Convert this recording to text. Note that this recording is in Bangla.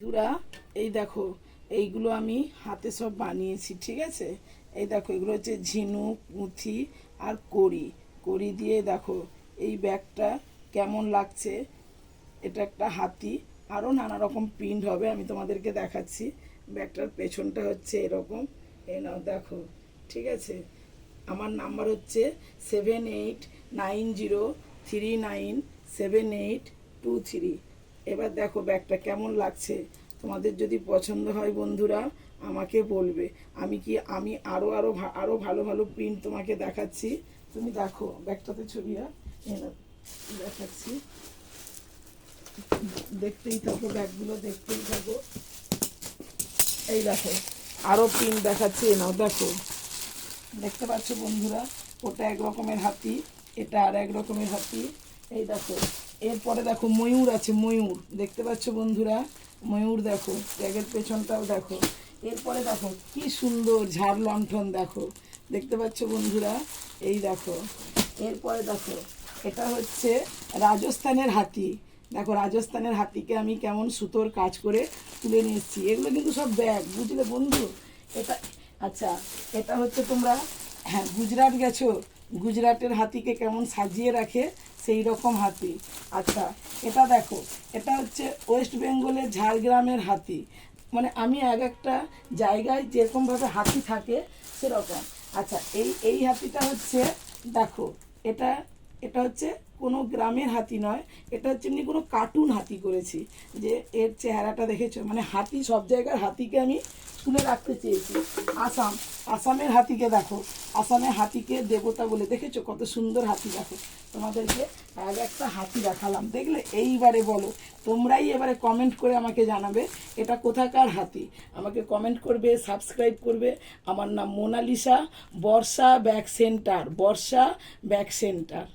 বন্ধুরা, এই দেখো, এইগুলো আমি হাতে সব বানিয়েছি, ঠিক আছে। এই দেখো, এগুলো হচ্ছে ঝিনুক, পুঁথি আর কড়ি। কড়ি দিয়ে দেখো এই ব্যাগটা কেমন লাগছে। এটা একটা হাতি, আরও নানা রকম প্রিন্ট হবে, আমি তোমাদেরকে দেখাচ্ছি। ব্যাগটার পেছনটা হচ্ছে এরকম। এই নাও দেখো, ঠিক আছে। আমার নাম্বার হচ্ছে 7890397823। এবার দেখো ব্যাগটা কেমন লাগছে। তোমাদের যদি পছন্দ হয় বন্ধুরা আমাকে বলবে। আমি আরও ভালো ভালো প্রিন্ট তোমাকে দেখাচ্ছি। তুমি দেখো ব্যাগটাতে ছবিটা দেখাচ্ছি, দেখতেই থাকো, ব্যাগগুলো দেখতেই থাকো। এই দেখো আরও প্রিন্ট দেখাচ্ছি, নাও দেখো, দেখতে পাচ্ছ বন্ধুরা, ওটা এক রকমের হাতি, এটা আর এক রকমের হাতি। এই দেখো, এরপরে দেখো ময়ূর আছে, ময়ূর দেখতে পাচ্ছ বন্ধুরা, ময়ূর দেখো, ব্যাগের পেছনটাও দেখো। এরপরে দেখো কি সুন্দর ঝাড় লণ্ঠন, দেখো দেখতে পাচ্ছ বন্ধুরা, এই দেখো। এরপরে দেখো, এটা হচ্ছে রাজস্থানের হাতি। দেখো রাজস্থানের হাতিকে আমি কেমন সুতোর কাজ করে তুলে নিয়ে এসেছি। এগুলো কিন্তু সব ব্যাগ, বুঝলে বন্ধু। এটা আচ্ছা, এটা হচ্ছে তোমরা, হ্যাঁ, গুজরাট গেছো, গুজরাটের হাতিকে কেমন সাজিয়ে রাখে সেই রকম হাতি। আচ্ছা, এটা দেখো, এটা হচ্ছে ওয়েস্ট বেঙ্গলের ঝাড়গ্রামের হাতি। মানে আমি এক একটা জায়গায় যেরকমভাবে হাতি থাকে সেরকম। আচ্ছা, এই হাতিটা হচ্ছে, দেখো, এটা এটা হচ্ছে কোনো গ্রামের হাতি নয়, এটা হচ্ছে এমনি কোনো কার্টুন হাতি করেছি। যে এর চেহারাটা দেখেছো, মানে হাতি, সব জায়গার হাতিকে আমি তুলে রাখতে চেয়েছি। আসামের হাতিকে দেখো, আসামের হাতিকে দেবতা বলে, দেখেছো কত সুন্দর হাতি। দেখো তোমাদেরকে এক একটা হাতি দেখালাম, দেখলে। এইবারে বলো, তোমরাই এবারে কমেন্ট করে আমাকে জানাবে এটা কোথাকার হাতি। আমাকে কমেন্ট করবে, সাবস্ক্রাইব করবে। আমার নাম মোনালিসা, বর্ষা ব্যাগ সেন্টার, বর্ষা ব্যাগ সেন্টার।